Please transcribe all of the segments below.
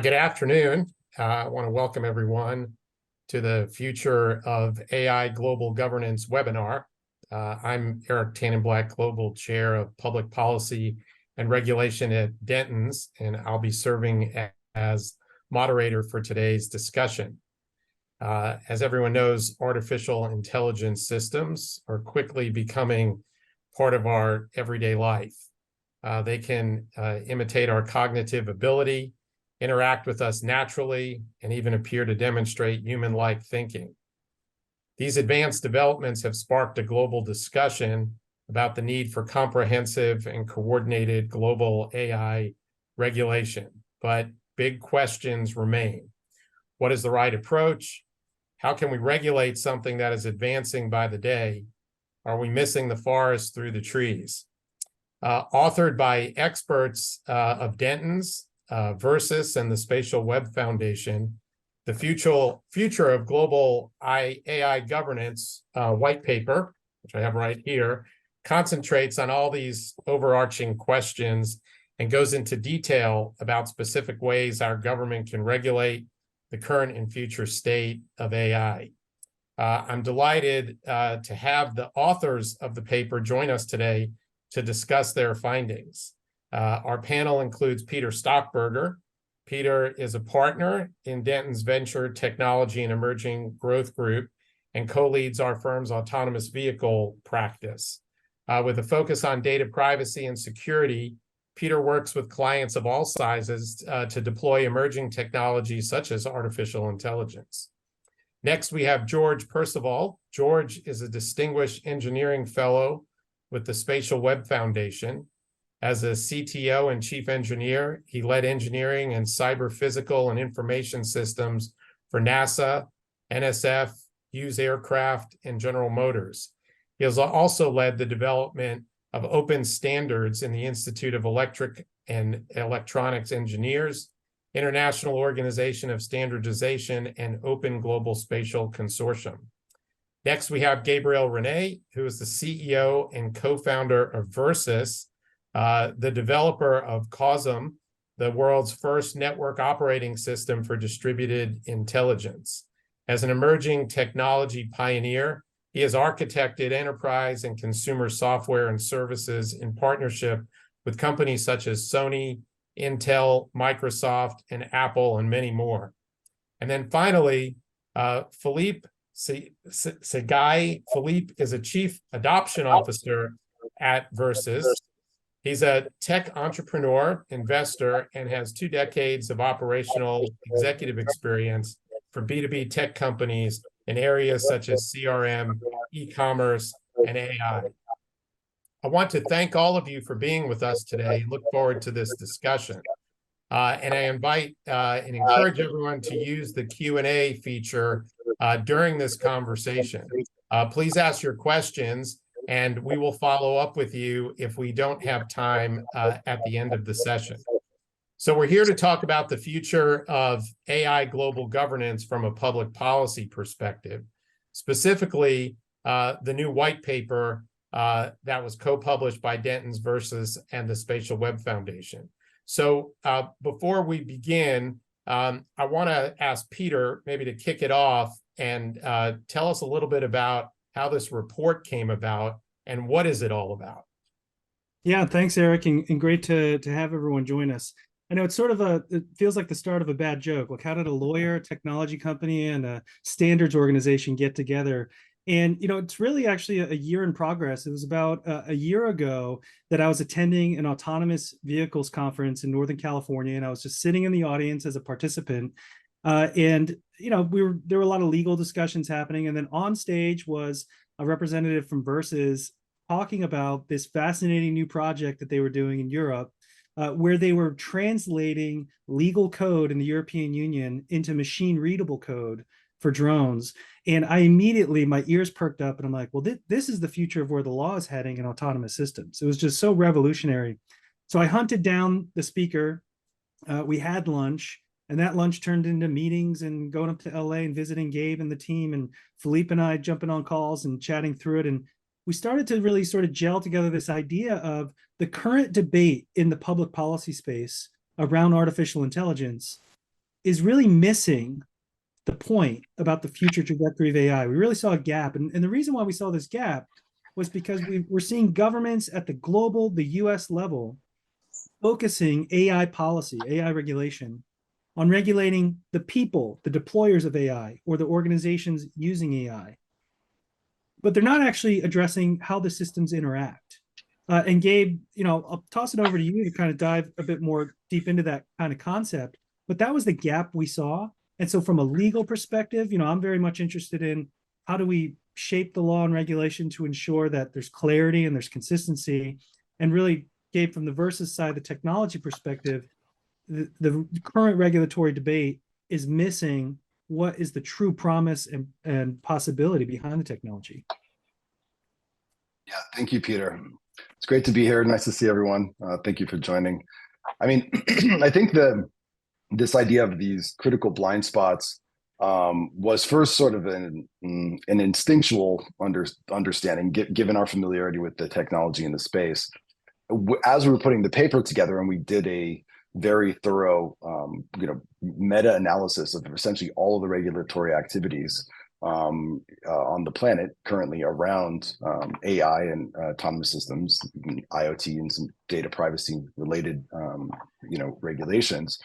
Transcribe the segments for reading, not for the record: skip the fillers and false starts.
Good afternoon. I want to welcome everyone to the Future of AI Global Governance webinar. I'm Eric Tannenblatt, Global Chair of Public Policy and Regulation at Dentons, and I'll be serving as moderator for today's discussion. As everyone knows, artificial intelligence systems are quickly becoming part of our everyday life. They can imitate our cognitive ability, interact with us naturally, and even appear to demonstrate human-like thinking. These advanced developments have sparked a global discussion about the need for comprehensive and coordinated global AI regulation, but big questions remain. What is the right approach? How can we regulate something that is advancing by the day? Are we missing the forest through the trees? Authored by experts of Dentons, Versus, and the Spatial Web Foundation, the future of global AI governance white paper, which I have right here, concentrates on all these overarching questions and goes into detail about specific ways our government can regulate the current and future state of AI. I'm delighted to have the authors of the paper join us today to discuss their findings. Our panel includes Peter Stockberger. Peter is a partner in Dentons Venture Technology and Emerging Growth Group and co-leads our firm's autonomous vehicle practice. With a focus on data privacy and security, Peter works with clients of all sizes to deploy emerging technologies such as artificial intelligence. Next, we have George Percival. George is a distinguished engineering fellow with the Spatial Web Foundation. As a CTO and chief engineer, he led engineering and cyber-physical and information systems for NASA, NSF, Hughes Aircraft, and General Motors. He has also led the development of open standards in the Institute of Electric and Electronics Engineers, International Organization of Standardization, and Open Global Spatial Consortium. Next, we have Gabriel Rene, who is the CEO and co-founder of Versus, the developer of COSM, the world's first network operating system for distributed intelligence. As an emerging technology pioneer, he has architected enterprise and consumer software and services in partnership with companies such as Sony, Intel, Microsoft, and Apple, and many more. And then finally, Philippe Segai. Philippe is a chief adoption officer at Versus. He's a tech entrepreneur, investor, and has 2 decades of operational executive experience for B2B tech companies in areas such as CRM, e-commerce, and AI. I want to thank all of you for being with us today. Look forward to this discussion. And I invite and encourage everyone to use the Q&A feature during this conversation. Please ask your questions, and we will follow up with you if we don't have time at the end of the session. So we're here to talk about the future of AI global governance from a public policy perspective, specifically the new white paper that was co-published by Dentons Versus and the Spatial Web Foundation. So before we begin, I want to ask Peter maybe to kick it off and tell us a little bit about how this report came about and what is it all about. Yeah, thanks, Eric, and great to have everyone join us. I know it's sort of it feels like the start of a bad joke. Like, how did a lawyer, technology company, and a standards organization get together? And, it's really actually a year in progress. It was about a year ago that I was attending an autonomous vehicles conference in Northern California, and I was just sitting in the audience as a participant. And, there were a lot of legal discussions happening. And then on stage was a representative from Versus talking about this fascinating new project that they were doing in Europe, where they were translating legal code in the European Union into machine readable code for drones. And I immediately, my ears perked up, and I'm like, well, this is the future of where the law is heading in autonomous systems. It was just so revolutionary. So I hunted down the speaker. We had lunch, and that lunch turned into meetings and going up to LA and visiting Gabe and the team, and Philippe and I jumping on calls and chatting through it. And we started to really sort of gel together this idea of the current debate in the public policy space around artificial intelligence is really missing the point about the future trajectory of AI. We really saw a gap. And the reason why we saw this gap was because we're seeing governments at the global, the US level, focusing AI policy, AI regulation on regulating the people, the deployers of AI, or the organizations using AI. But they're not actually addressing how the systems interact. And Gabe, I'll toss it over to you to kind of dive a bit more deep into that kind of concept. But that was the gap we saw. And so from a legal perspective, I'm very much interested in how do we shape the law and regulation to ensure that there's clarity and there's consistency. And really, Gabe, from the versus side, the technology perspective, the current regulatory debate is missing what is the true promise and possibility behind the technology. Yeah, thank you, Peter. It's great to be here. Nice to see everyone. Thank you for joining. I mean, I think this idea of these critical blind spots was first sort of an instinctual understanding, given our familiarity with the technology in the space. As we were putting the paper together, and we did a very thorough, meta-analysis of essentially all of the regulatory activities on the planet currently around AI and autonomous systems, IoT, and some data privacy related, regulations.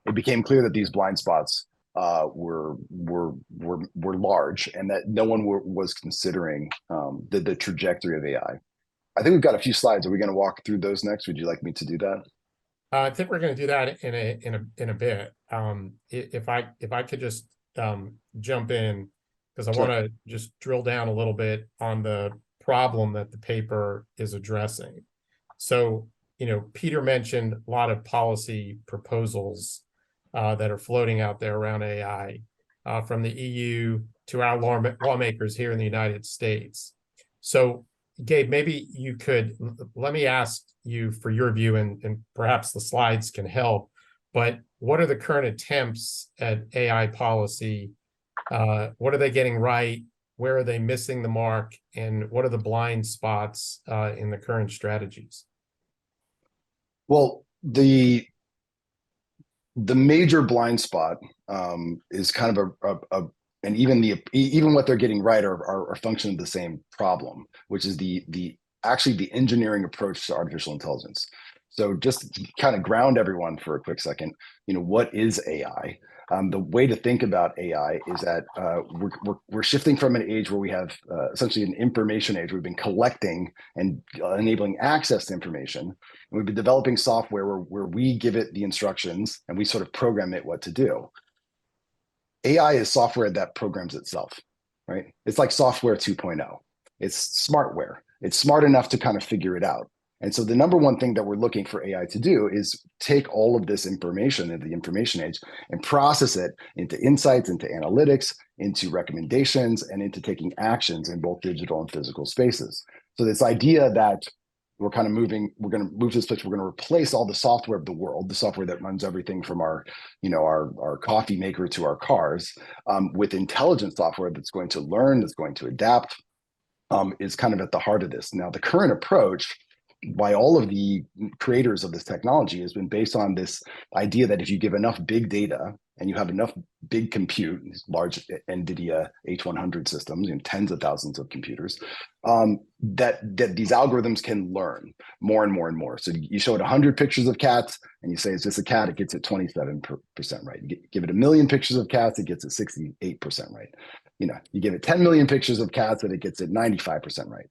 It became clear that these blind spots were large, and that no one was considering the trajectory of AI. I think we've got a few slides. Are we going to walk through those next? Would you like me to do that? I think we're going to do that in a bit. If I could just jump in, because I want to just drill down a little bit on the problem that the paper is addressing. So, Peter mentioned a lot of policy proposals that are floating out there around AI, from the EU to our lawmakers here in the United States. So, Gabe, maybe you could, let me ask you for your view, and perhaps the slides can help, but what are the current attempts at AI policy? What are they getting right? Where are they missing the mark? And what are the blind spots in the current strategies? Well, the major blind spot is kind of and even what they're getting right are function of the same problem, which is actually the engineering approach to artificial intelligence. So just to kind of ground everyone for a quick second, what is AI? The way to think about AI is that we're shifting from an age where we have essentially an information age. We've been collecting and enabling access to information. And we've been developing software where we give it the instructions and we sort of program it what to do. AI is software that programs itself, right? It's like software 2.0. It's smartware. It's smart enough to kind of figure it out. And so the number one thing that we're looking for AI to do is take all of this information in the information age and process it into insights, into analytics, into recommendations, and into taking actions in both digital and physical spaces. So this idea that we're going to move to this place, we're going to replace all the software of the world, the software that runs everything from our coffee maker to our cars, with intelligent software that's going to learn, that's going to adapt, is kind of at the heart of this. Now, the current approach by all of the creators of this technology has been based on this idea that if you give enough big data and you have enough big compute, large NVIDIA H100 systems, tens of thousands of computers, that these algorithms can learn more and more and more. So you show it 100 pictures of cats and you say, is this a cat? It gets it 27% right. You give it 1 million pictures of cats, it gets it 68% right. You give it 10 million pictures of cats and it gets it 95% right.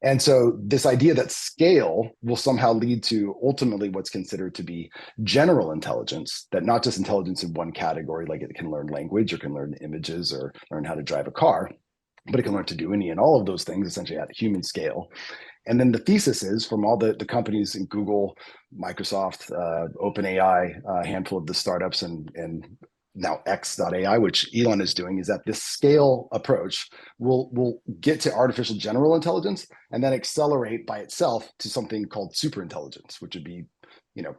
And so this idea that scale will somehow lead to ultimately what's considered to be general intelligence, that not just intelligence in one category, like it can learn language or can learn images or learn how to drive a car, but it can learn to do any and all of those things essentially at human scale. And then the thesis is from all the companies in Google, Microsoft, OpenAI, a handful of the startups and now X.AI, which Elon is doing, is that this scale approach will get to artificial general intelligence and then accelerate by itself to something called superintelligence, which would be,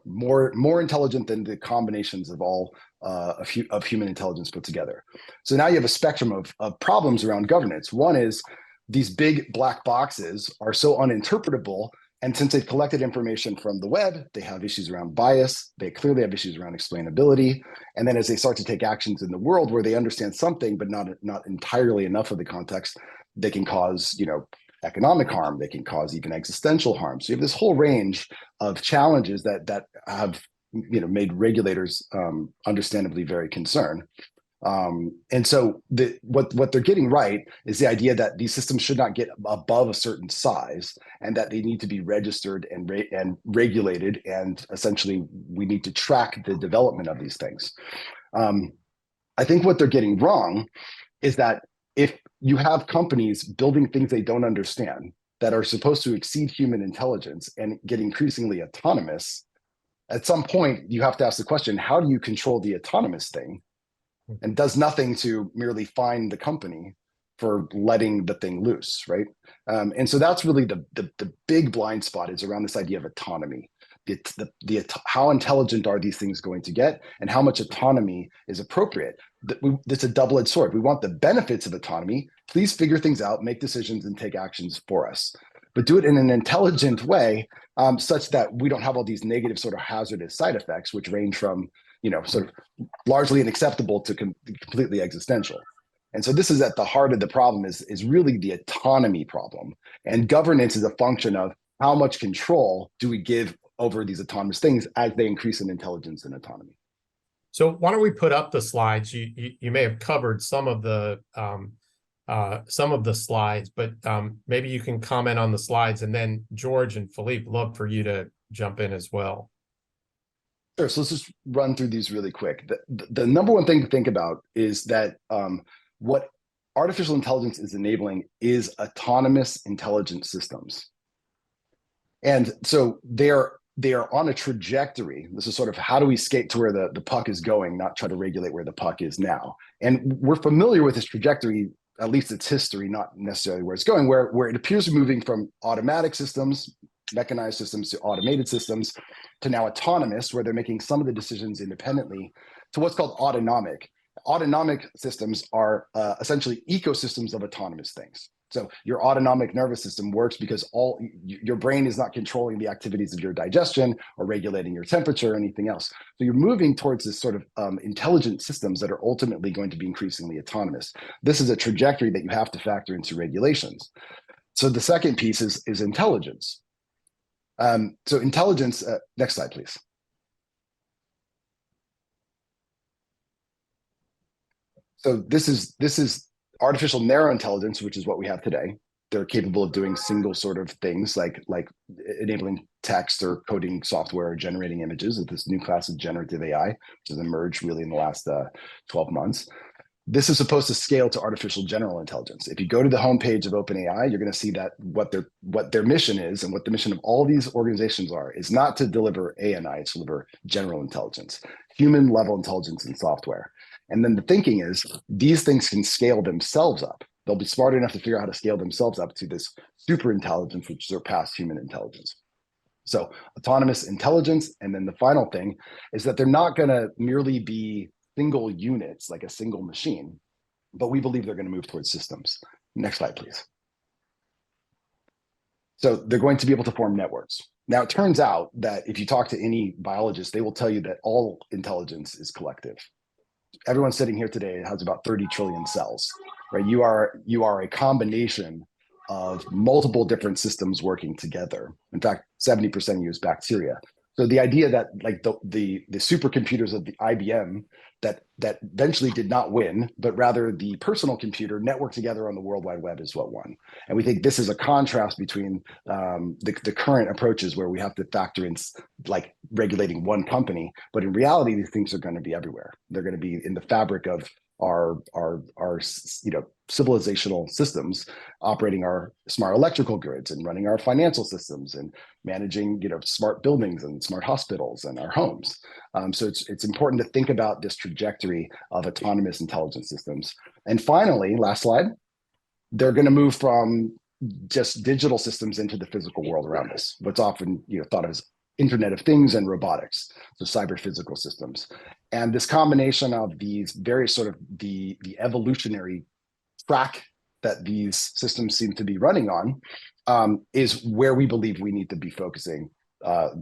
more intelligent than the combinations of all of human intelligence put together. So now you have a spectrum of problems around governance. One is these big black boxes are so uninterpretable And since they've collected information from the web, they have issues around bias. They clearly have issues around explainability. And then as they start to take actions in the world where they understand something, but not entirely enough of the context, they can cause, economic harm. They can cause even existential harm. So you have this whole range of challenges that have, made regulators understandably very concerned. And so what they're getting right is the idea that these systems should not get above a certain size, and that they need to be registered and regulated, and essentially we need to track the development of these things. I think what they're getting wrong is that if you have companies building things they don't understand that are supposed to exceed human intelligence and get increasingly autonomous, at some point you have to ask the question, how do you control the autonomous thing? And does nothing to merely fine the company for letting the thing loose, right? And so that's really the big blind spot is around this idea of autonomy. How intelligent are these things going to get, and how much autonomy is appropriate? It's a double-edged sword. We want the benefits of autonomy. Please figure things out, make decisions, and take actions for us. But do it in an intelligent way, such that we don't have all these negative sort of hazardous side effects, which range from sort of largely unacceptable to completely existential. And so this is at the heart of the problem is really the autonomy problem. And governance is a function of how much control do we give over these autonomous things as they increase in intelligence and autonomy. So why don't we put up the slides? You may have covered some of the slides, but maybe you can comment on the slides, and then George and Philippe, love for you to jump in as well. Sure. So let's just run through these really quick. The number one thing to think about is that what artificial intelligence is enabling is autonomous intelligent systems. And so they are on a trajectory. This is sort of how do we skate to where the puck is going, not try to regulate where the puck is now. And we're familiar with this trajectory, at least its history, not necessarily where it's going, where it appears to be moving from automatic systems, mechanized systems, to automated systems, to now autonomous, where they're making some of the decisions independently, to what's called autonomic. Autonomic systems are essentially ecosystems of autonomous things. So your autonomic nervous system works because your brain is not controlling the activities of your digestion or regulating your temperature or anything else. So you're moving towards this sort of intelligent systems that are ultimately going to be increasingly autonomous. This is a trajectory that you have to factor into regulations. So the second piece is intelligence. So intelligence, next slide, please. So this is artificial narrow intelligence, which is what we have today. They're capable of doing single sort of things like enabling text or coding software or generating images with this new class of generative AI, which has emerged really in the last 12 months. This is supposed to scale to artificial general intelligence. If you go to the homepage of OpenAI, you're going to see that what their mission is, and what the mission of all these organizations is not to deliver ANI, it's to deliver general intelligence, human level intelligence in software. And then the thinking is these things can scale themselves up. They'll be smart enough to figure out how to scale themselves up to this super intelligence, which surpass human intelligence. So autonomous intelligence. And then the final thing is that they're not going to merely be single units, like a single machine, but we believe they're going to move towards systems. Next slide, please. So they're going to be able to form networks. Now, it turns out that if you talk to any biologist, they will tell you that all intelligence is collective. Everyone sitting here today has about 30 trillion cells, right? You are a combination of multiple different systems working together. In fact, 70% of you is bacteria. So the idea that like the supercomputers of the IBM that eventually did not win, but rather the personal computer networked together on the World Wide Web is what won. And we think this is a contrast between the current approaches where we have to factor in like regulating one company, but in reality, these things are going to be everywhere. They're going to be in the fabric of our civilizational systems, operating our smart electrical grids and running our financial systems and managing smart buildings and smart hospitals and our homes. So it's important to think about this trajectory of autonomous intelligence systems. And finally, last slide, they're going to move from just digital systems into the physical world around us, what's often thought of as Internet of Things and robotics, so cyber-physical systems. And this combination of these various sort of the evolutionary track that these systems seem to be running on is where we believe we need to be focusing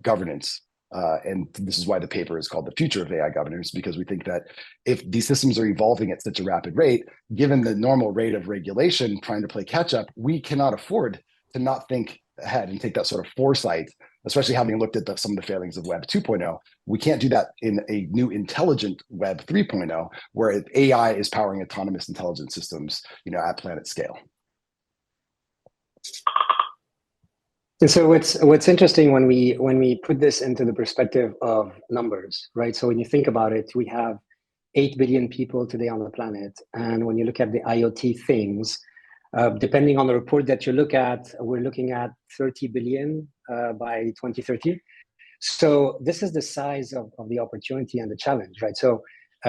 governance. And this is why the paper is called The Future of AI Governance, because we think that if these systems are evolving at such a rapid rate, given the normal rate of regulation trying to play catch up, we cannot afford to not think ahead and take that sort of foresight, especially having looked at some of the failings of Web 2.0. We can't do that in a new intelligent Web 3.0, where AI is powering autonomous intelligent systems, at planet scale. And so what's interesting when we put this into the perspective of numbers, right? So when you think about it, we have 8 billion people today on the planet. And when you look at the IoT things, depending on the report that you look at, we're looking at 30 billion by 2030. So this is the size of the opportunity and the challenge, right? So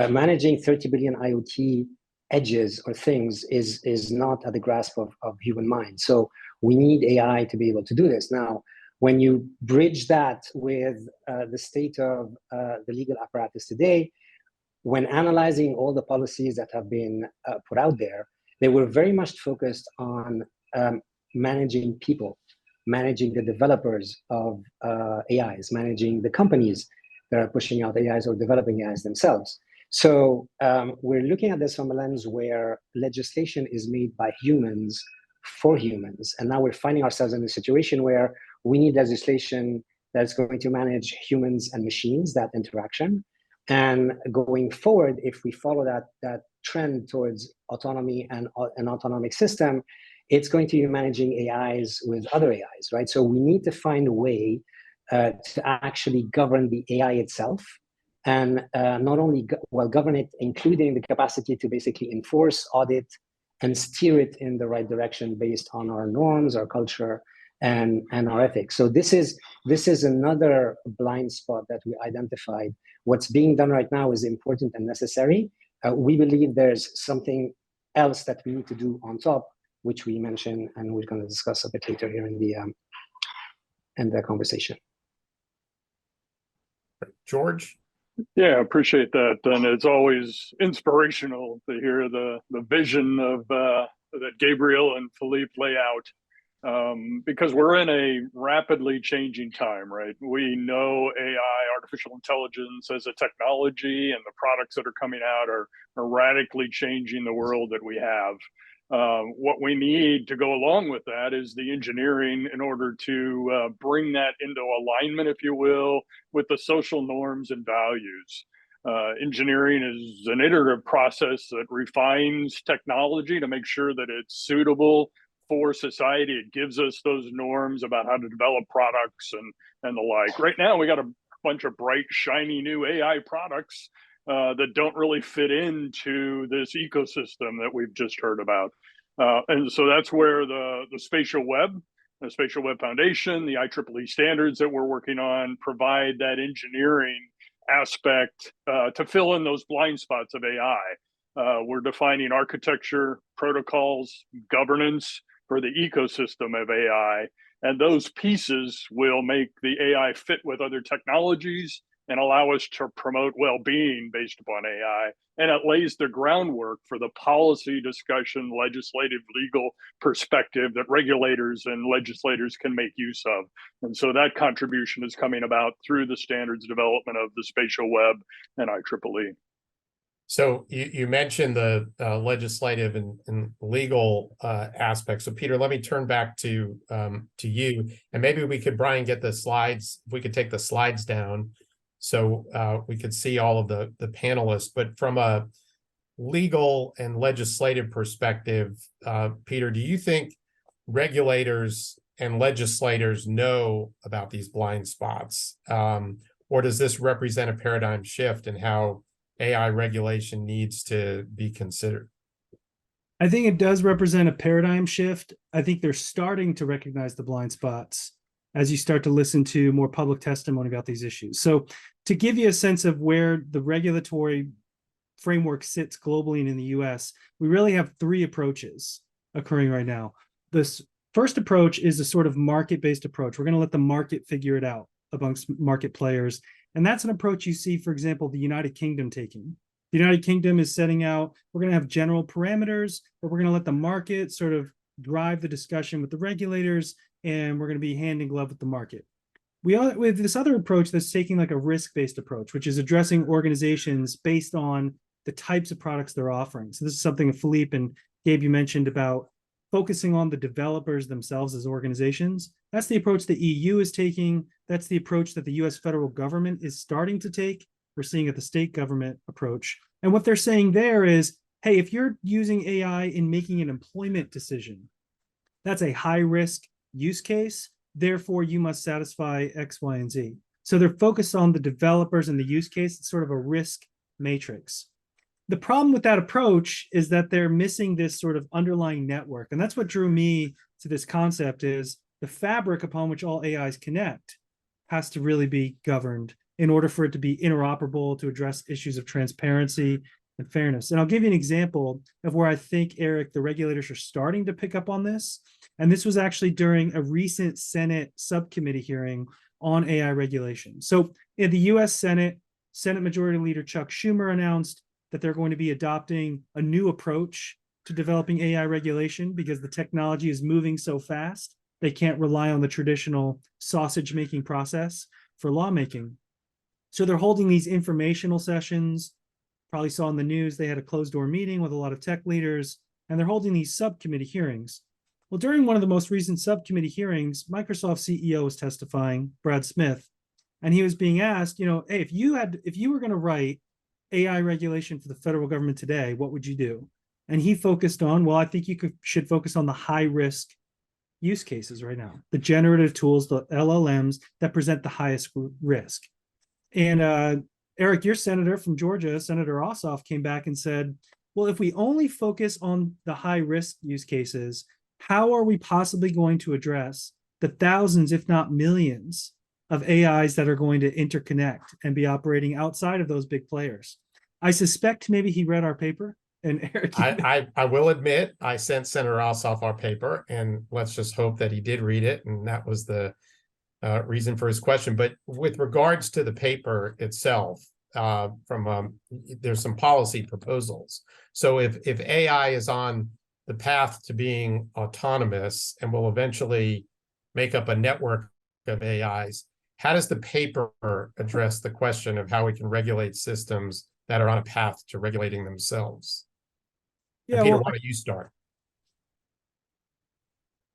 managing 30 billion IoT edges or things is not at the grasp of human mind. So we need AI to be able to do this. Now, when you bridge that with the state of the legal apparatus today, when analyzing all the policies that have been put out there, they were very much focused on managing people, managing the developers of AIs, managing the companies that are pushing out AIs or developing AIs themselves. So we're looking at this from a lens where legislation is made by humans for humans. And now we're finding ourselves in a situation where we need legislation that's going to manage humans and machines, that interaction. And going forward, if we follow that trend towards autonomy and an autonomic system, it's going to be managing AIs with other AIs, right? So we need to find a way to actually govern the AI itself, and not only govern it, including the capacity to basically enforce, audit, and steer it in the right direction based on our norms, our culture, and our ethics. So this is another blind spot that we identified. What's being done right now is important and necessary. We believe there's something else that we need to do on top, which we mentioned, and we're going to discuss a bit later here in the conversation. George? Yeah, I appreciate that. And it's always inspirational to hear the vision of that Gabriel and Philippe lay out, because we're in a rapidly changing time, right? We know AI, artificial intelligence as a technology, and the products that are coming out are radically changing the world that we have. What we need to go along with that is the engineering in order to bring that into alignment, if you will, with the social norms and values. Engineering is an iterative process that refines technology to make sure that it's suitable for society. It gives us those norms about how to develop products and the like. Right now, we got a bunch of bright, shiny new AI products that don't really fit into this ecosystem that we've just heard about. And so that's where the Spatial Web Foundation, the IEEE standards that we're working on provide that engineering aspect to fill in those blind spots of AI. We're defining architecture, protocols, governance for the ecosystem of AI. And those pieces will make the AI fit with other technologies and allow us to promote well-being based upon AI. And it lays the groundwork for the policy discussion, legislative, legal perspective that regulators and legislators can make use of. And so that contribution is coming about through the standards development of the Spatial Web and IEEE. So you mentioned the legislative and legal aspects. So Peter, let me turn back to you, and maybe we could, Brian, get the slides. If we could take the slides down, so we could see all of the panelists. But from a legal and legislative perspective, Peter, do you think regulators and legislators know about these blind spots, or does this represent a paradigm shift in how AI regulation needs to be considered? I think it does represent a paradigm shift. I think they're starting to recognize the blind spots as you start to listen to more public testimony about these issues. So to give you a sense of where the regulatory framework sits globally and in the US, we really have three approaches occurring right now. This first approach is a sort of market-based approach. We're going to let the market figure it out amongst market players. And that's an approach you see, for example, the United Kingdom taking. The United Kingdom is setting out, we're going to have general parameters, but we're going to let the market sort of drive the discussion with the regulators, and we're going to be hand in glove with the market. We have this other approach that's taking like a risk-based approach, which is addressing organizations based on the types of products they're offering. So this is something that Philippe and Gabe, you mentioned about focusing on the developers themselves as organizations. That's the approach the EU is taking. That's the approach that the US federal government is starting to take. We're seeing at the state government approach. And what they're saying there is, hey, if you're using AI in making an employment decision, that's a high risk use case. Therefore, you must satisfy X, Y, and Z. So they're focused on the developers and the use case. It's sort of a risk matrix. The problem with that approach is that they're missing this sort of underlying network. And that's what drew me to this concept is the fabric upon which all AIs connect has to really be governed in order for it to be interoperable, to address issues of transparency and fairness. And I'll give you an example of where I think, Eric, the regulators are starting to pick up on this. And this was actually during a recent Senate subcommittee hearing on AI regulation. So in the US Senate, Senate Majority Leader Chuck Schumer announced that they're going to be adopting a new approach to developing AI regulation because the technology is moving so fast, they can't rely on the traditional sausage-making process for lawmaking. So they're holding these informational sessions. Probably saw in the news, they had a closed-door meeting with a lot of tech leaders, and they're holding these subcommittee hearings. Well, during one of the most recent subcommittee hearings, Microsoft CEO was testifying, Brad Smith, and he was being asked, you know, hey, if you were going to write AI regulation for the federal government today, what would you do? And he focused on, well, I think you should focus on the high risk use cases right now, the generative tools, the LLMs that present the highest risk. And Eric, your senator from Georgia, Senator Ossoff, came back and said, well, if we only focus on the high risk use cases, how are we possibly going to address the thousands, if not millions, of AIs that are going to interconnect and be operating outside of those big players? I suspect maybe he read our paper. And Eric, I will admit, I sent Senator Ossoff our paper, and let's just hope that he did read it, and that was the reason for his question. But with regards to the paper itself, there's some policy proposals. So if AI is on the path to being autonomous and will eventually make up a network of AIs, how does the paper address the question of how we can regulate systems that are on a path to regulating themselves? yeah, Peter, well, why don't you start?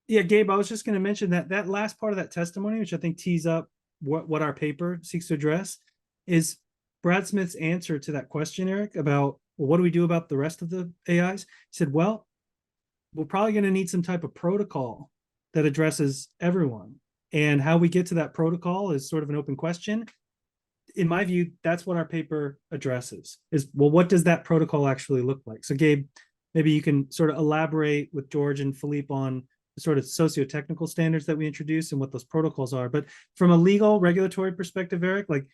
Yeah, Gabe, I was just going to mention that last part of that testimony, which I think tees up what our paper seeks to address, is Brad Smith's answer to that question, Eric, about, well, what do we do about the rest of the AIs? He said, well, we're probably going to need some type of protocol that addresses everyone. And how we get to that protocol is sort of an open question. In my view, that's what our paper addresses is, well, what does that protocol actually look like? So Gabe, maybe you can sort of elaborate with George and Philippe on the sort of socio-technical standards that we introduce and what those protocols are. But from a legal regulatory perspective, Eric, like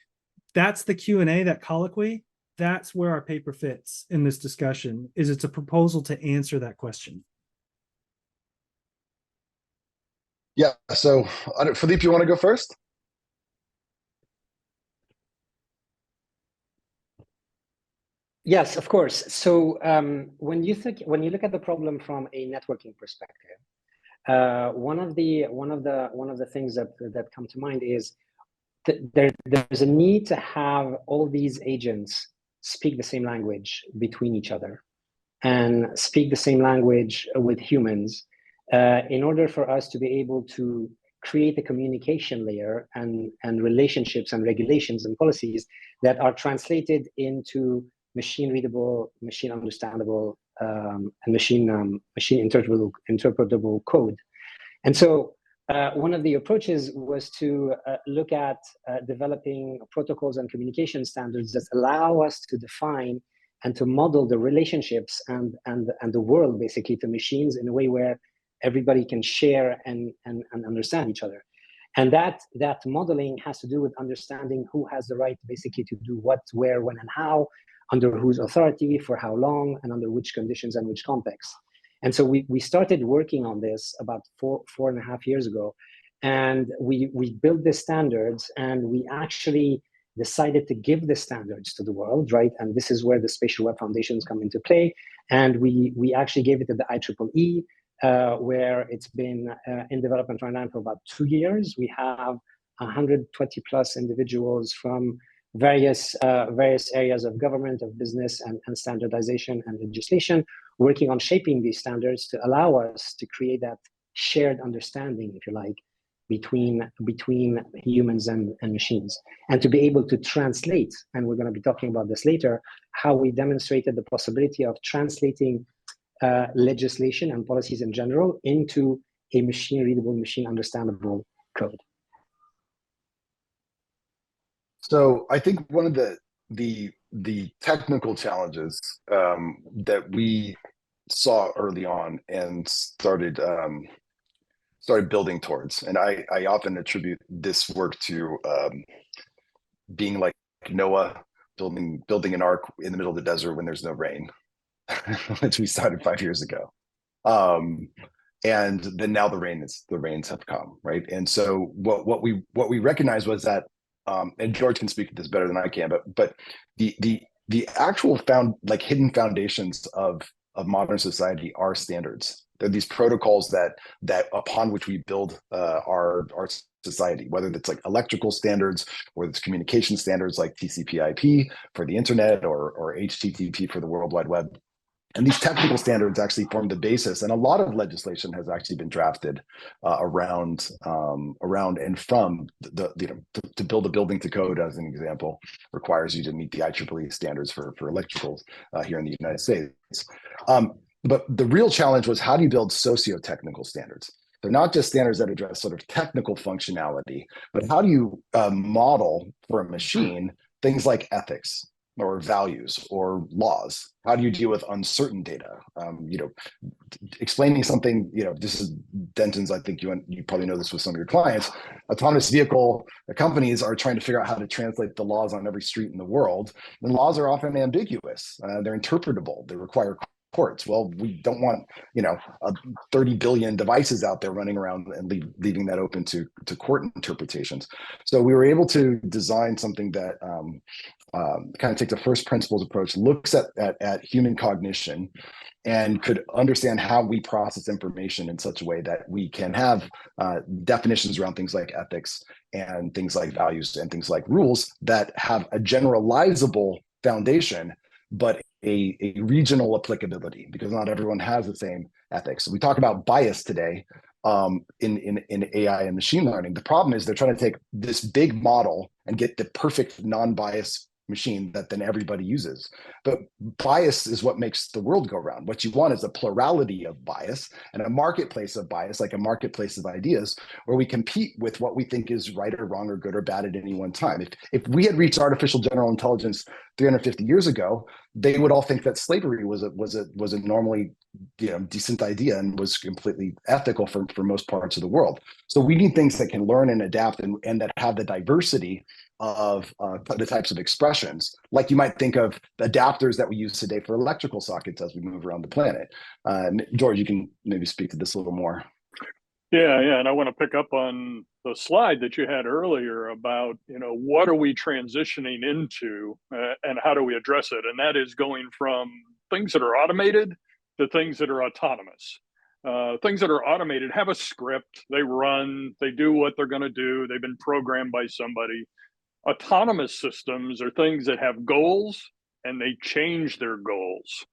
that's the Q&A, that colloquy, that's where our paper fits in this discussion, is it's a proposal to answer that question. Yeah, so Philippe, you want to go first? Yes, of course. So when you look at the problem from a networking perspective, one of the things that come to mind is that there's a need to have all these agents speak the same language between each other and speak the same language with humans in order for us to be able to create a communication layer and relationships and regulations and policies that are translated into machine readable, machine understandable, and machine interpretable code. And so one of the approaches was to look at developing protocols and communication standards that allow us to define and to model the relationships and the world basically to machines in a way where everybody can share and understand each other. And that modeling has to do with understanding who has the right basically to do what, where, when, and how, under whose authority, for how long, and under which conditions and which context. And so we started working on this about four and a half years ago, and we built the standards, and we actually decided to give the standards to the world, right? And this is where the Spatial Web Foundations come into play. And we actually gave it to the IEEE, where it's been in development right now for about 2 years. We have 120 plus individuals from various areas of government, of business, and standardization and legislation, working on shaping these standards to allow us to create that shared understanding, if you like, between humans and machines, and to be able to translate, and we're going to be talking about this later, how we demonstrated the possibility of translating legislation and policies in general into a machine readable, machine understandable code. So I think one of the technical challenges that we saw early on and started building towards, and I often attribute this work to being like Noah building an ark in the middle of the desert when there's no rain, which we started 5 years ago. And then now the rains have come, right? And so what we recognized was that, and George can speak to this better than I can, but the actual hidden foundations of modern society are standards. They're these protocols that upon which we build our society, whether it's like electrical standards, whether it's communication standards like TCP/IP for the internet or HTTP for the World Wide Web. And these technical standards actually form the basis, and a lot of legislation has actually been drafted around and from to build a building to code, as an example, requires you to meet the IEEE standards for electricals here in the United States. But the real challenge was, how do you build socio-technical standards? They're not just standards that address sort of technical functionality, but how do you model for a machine things like ethics or values or laws? How do you deal with uncertain data? Explaining something, this is Dentons, I think you probably know this with some of your clients. Autonomous vehicle companies are trying to figure out how to translate the laws on every street in the world. And laws are often ambiguous. They're interpretable. They require courts. Well, we don't want 30 billion devices out there running around and leaving that open to court interpretations. So we were able to design something that kind of takes a first principles approach, looks at human cognition, and could understand how we process information in such a way that we can have definitions around things like ethics and things like values and things like rules that have a generalizable foundation, but a regional applicability, because not everyone has the same ethics. We talk about bias today in AI and machine learning. The problem is they're trying to take this big model and get the perfect non-bias machine that then everybody uses. But bias is what makes the world go round. What you want is a plurality of bias and a marketplace of bias, like a marketplace of ideas, where we compete with what we think is right or wrong or good or bad at any one time. If we had reached artificial general intelligence 350 years ago, they would all think that slavery was a normally decent idea and was completely ethical for most parts of the world. So we need things that can learn and adapt and that have the diversity of the types of expressions, like you might think of adapters that we use today for electrical sockets as we move around the planet. George, you can maybe speak to this a little more. Yeah, and I want to pick up on the slide that you had earlier about, what are we transitioning into and how do we address it? And that is going from things that are automated to things that are autonomous. Things that are automated have a script, they run, they do what they're going to do, they've been programmed by somebody. Autonomous systems are things that have goals and they change their goals.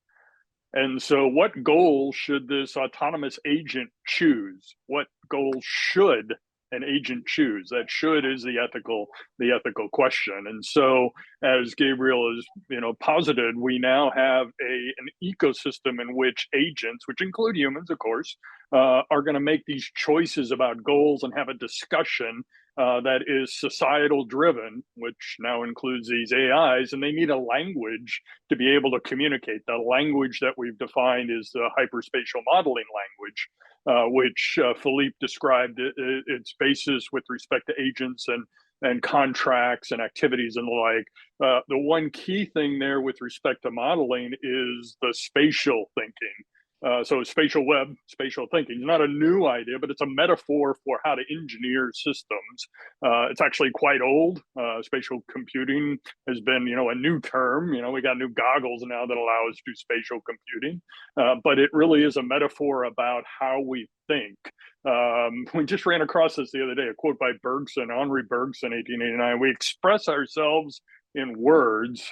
And so what goal should this autonomous agent choose? What goal should an agent choose? That should is the ethical question. And so as Gabriel has posited, we now have an ecosystem in which agents, which include humans, of course, are going to make these choices about goals and have a discussion that is societal driven, which now includes these AIs, and they need a language to be able to communicate. The language that we've defined is the hyperspatial modeling language, which Philippe described its basis with respect to agents and contracts and activities and the like. The one key thing there with respect to modeling is the spatial thinking. So spatial web, spatial thinking is not a new idea, but it's a metaphor for how to engineer systems. It's actually quite old. Spatial computing has been, a new term. We got new goggles now that allow us to do spatial computing, but it really is a metaphor about how we think. We just ran across this the other day, a quote by Bergson, Henri Bergson, 1889. We express ourselves in words.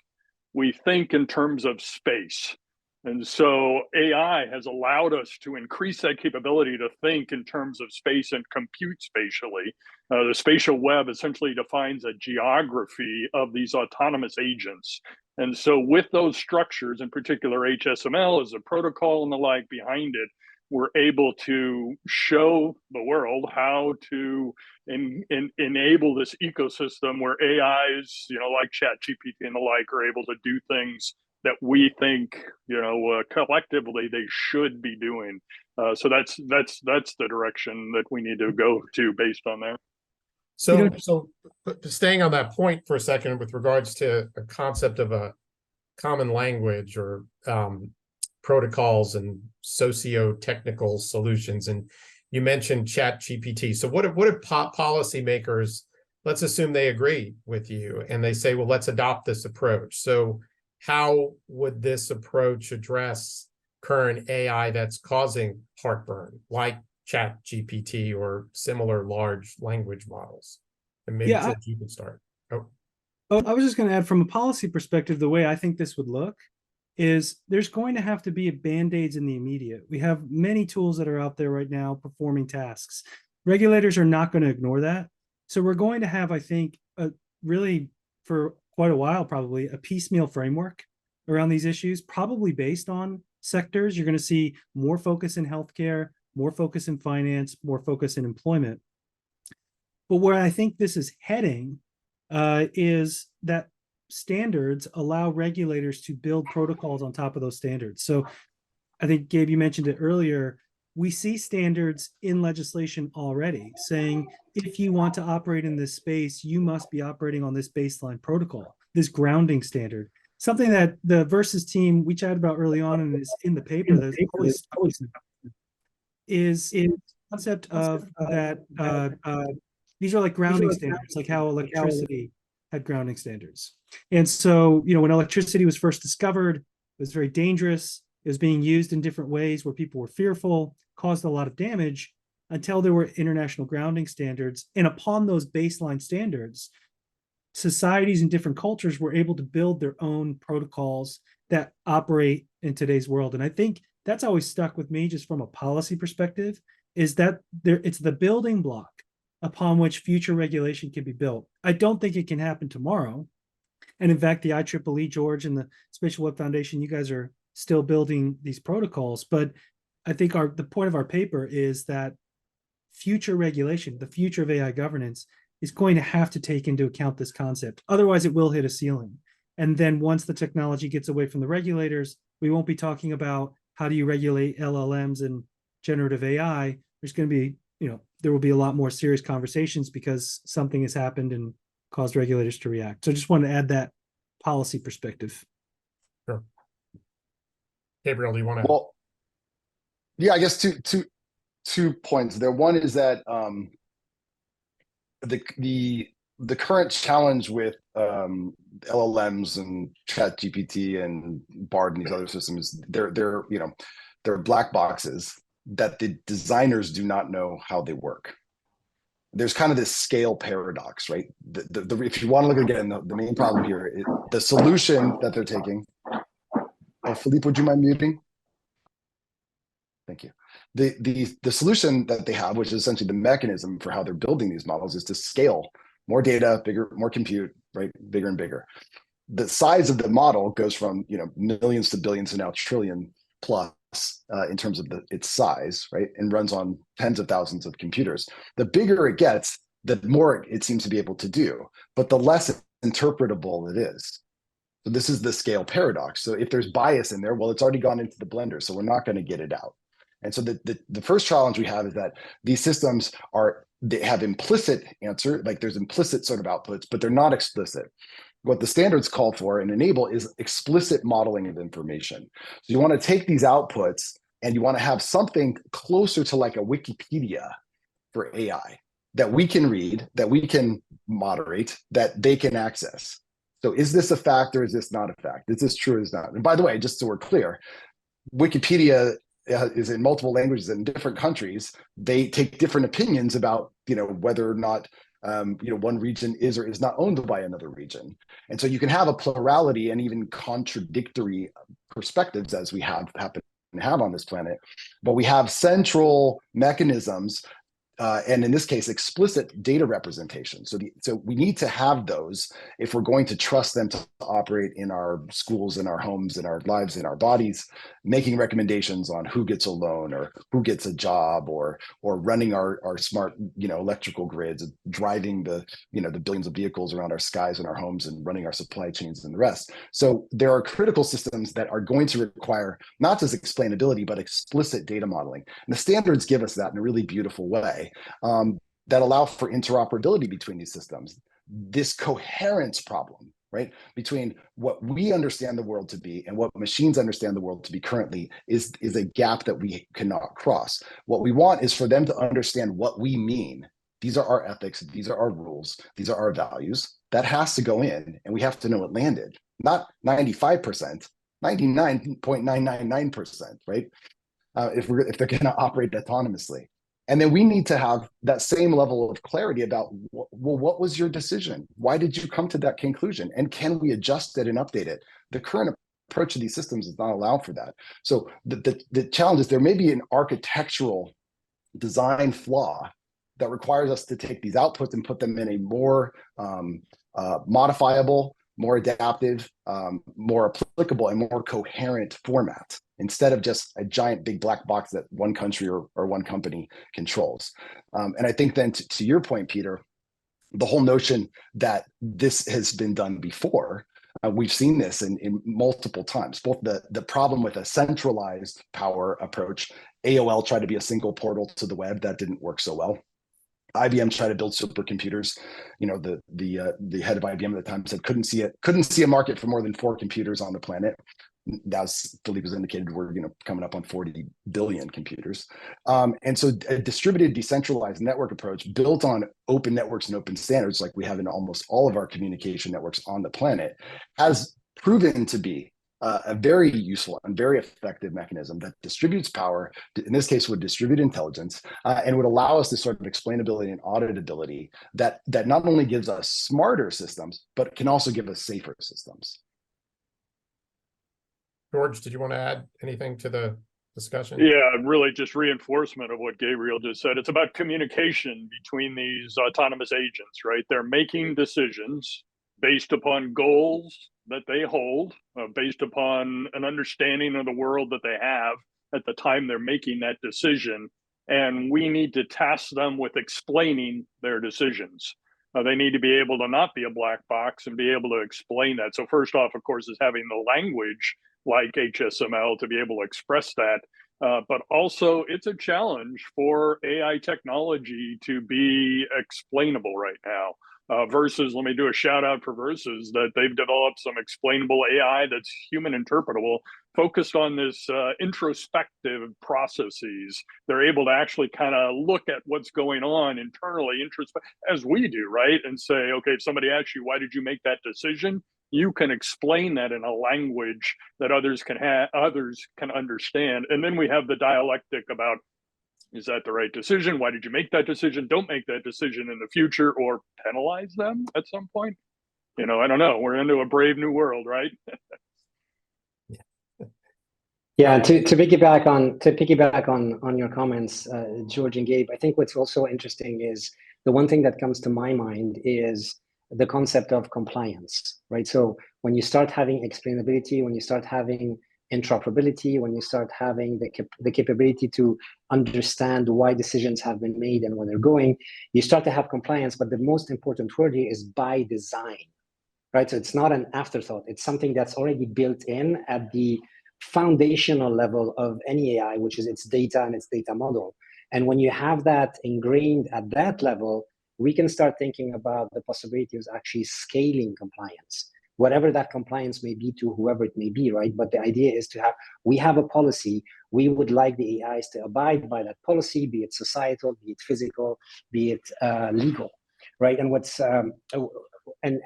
We think in terms of space. And so AI has allowed us to increase that capability to think in terms of space and compute spatially. The spatial web essentially defines a geography of these autonomous agents. And so with those structures, in particular HSML as a protocol and the like behind it, we're able to show the world how to enable this ecosystem where AIs, like ChatGPT and the like, are able to do things that we think, collectively they should be doing. So that's the direction that we need to go to based on that. So staying on that point for a second with regards to a concept of a common language or protocols and socio-technical solutions, and you mentioned ChatGPT. So what if policymakers, let's assume they agree with you and they say, well, let's adopt this approach. So how would this approach address current AI that's causing heartburn, like ChatGPT or similar large language models? And maybe you can start. I was just going to add, from a policy perspective, the way I think this would look is there's going to have to be band-aids in the immediate. We have many tools that are out there right now performing tasks. Regulators are not going to ignore that. So we're going to have, I think, really for quite a while, probably a piecemeal framework around these issues, probably based on sectors. You're going to see more focus in healthcare, more focus in finance, more focus in employment. But where I think this is heading is that standards allow regulators to build protocols on top of those standards. So I think, Gabe, you mentioned it earlier. We see standards in legislation already saying, if you want to operate in this space, you must be operating on this baseline protocol, this grounding standard. Something that the Versus team we chatted about early on and is in the paper that is the concept of that these are like grounding standards, like how electricity had grounding standards. And so, when electricity was first discovered, it was very dangerous. It was being used in different ways where people were fearful, caused a lot of damage until there were international grounding standards. And upon those baseline standards, societies and different cultures were able to build their own protocols that operate in today's world. And I think that's always stuck with me, just from a policy perspective, is that it's the building block upon which future regulation can be built. I don't think it can happen tomorrow. And in fact, the IEEE, George, and the Spatial Web Foundation, you guys are still building these protocols. But I think the point of our paper is that future regulation, the future of AI governance, is going to have to take into account this concept. Otherwise, it will hit a ceiling. And then once the technology gets away from the regulators, we won't be talking about how do you regulate LLMs and generative AI. There's going to be, there will be a lot more serious conversations because something has happened and caused regulators to react. So I just wanted to add that policy perspective. Sure. Gabriel, do you want to? Well, yeah, I guess two points there. One is that the current challenge with LLMs and ChatGPT and Bard and these other systems, they're black boxes that the designers do not know how they work. There's kind of this scale paradox, right? If you want to look again, the main problem here is the solution that they're taking. Oh, Philippe, would you mind muting? Thank you. The solution that they have, which is essentially the mechanism for how they're building these models, is to scale more data, bigger, more compute, right? Bigger and bigger. The size of the model goes from millions to billions to now trillion plus in terms of its size, right? And runs on tens of thousands of computers. The bigger it gets, the more it seems to be able to do, but the less interpretable it is. So this is the scale paradox. So if there's bias in there, well, it's already gone into the blender, so we're not going to get it out. And so the first challenge we have is that these systems they have implicit answer, like there's implicit sort of outputs, but they're not explicit. What the standards call for and enable is explicit modeling of information. So you want to take these outputs and you want to have something closer to like a Wikipedia for AI that we can read, that we can moderate, that they can access. So is this a fact or is this not a fact? Is this true or is not? And by the way, just so we're clear, Wikipedia is in multiple languages in different countries. They take different opinions about, whether or not one region is or is not owned by another region. And so you can have a plurality and even contradictory perspectives, as we happen to have on this planet, but we have central mechanisms, and in this case, explicit data representation. So we need to have those if we're going to trust them to operate in our schools, in our homes, in our lives, in our bodies, making recommendations on who gets a loan or who gets a job, or running our smart, electrical grids, driving the billions of vehicles around our skies and our homes, and running our supply chains and the rest. So there are critical systems that are going to require not just explainability, but explicit data modeling. And the standards give us that in a really beautiful way. That allow for interoperability between these systems. This coherence problem, right, between what we understand the world to be and what machines understand the world to be currently is a gap that we cannot cross. What we want is for them to understand what we mean. These are our ethics, these are our rules, these are our values. That has to go in, and we have to know it landed. Not 95%, 99.999%, right? If they're going to operate autonomously. And then we need to have that same level of clarity about, what was your decision? Why did you come to that conclusion? And can we adjust it and update it? The current approach to these systems does not allow for that. So the challenge is there may be an architectural design flaw that requires us to take these outputs and put them in a more modifiable, more adaptive, more applicable, and more coherent format, instead of just a giant big black box that one country or one company controls. And I think then to your point, Peter, the whole notion that this has been done before, we've seen this in multiple times, both the problem with a centralized power approach. AOL tried to be a single portal to the web. That didn't work so well. IBM tried to build supercomputers. The head of IBM at the time said couldn't see a market for more than 4 computers on the planet. As Philippe was indicated, we're coming up on 40 billion computers. And so a distributed, decentralized network approach built on open networks and open standards, like we have in almost all of our communication networks on the planet, has proven to be a very useful and very effective mechanism that distributes power, in this case would distribute intelligence, and would allow us this sort of explainability and auditability that not only gives us smarter systems, but can also give us safer systems. George, did you want to add anything to the discussion? Yeah, really just reinforcement of what Gabriel just said. It's about communication between these autonomous agents, right? They're making decisions based upon goals that they hold, based upon an understanding of the world that they have at the time they're making that decision. And we need to task them with explaining their decisions. They need to be able to not be a black box and be able to explain that. So first off, of course, is having the language like HSML to be able to express that. But also it's a challenge for AI technology to be explainable right now. Versus, let me do a shout out for Versus, that they've developed some explainable AI that's human interpretable, focused on this introspective processes. They're able to actually kind of look at what's going on internally, as we do, right? And say, okay, if somebody asks you, why did you make that decision? You can explain that in a language that others can understand. And then we have the dialectic about, is that the right decision? Why did you make that decision? Don't make that decision in the future, or penalize them at some point. I don't know. We're into a brave new world, right? Yeah, to piggyback on your comments, George and Gabe, I think what's also interesting is the one thing that comes to my mind is the concept of compliance, right? So when you start having explainability, when you start having interoperability, when you start having the capability to understand why decisions have been made and where they're going, you start to have compliance. But the most important word here is by design, right? So it's not an afterthought. It's something that's already built in at the foundational level of any AI, which is its data and its data model. And when you have that ingrained at that level, we can start thinking about the possibility of actually scaling compliance, whatever that compliance may be to whoever it may be, right? But the idea is to have, we have a policy, we would like the AIs to abide by that policy, be it societal, be it physical, be it legal, right? And what's, and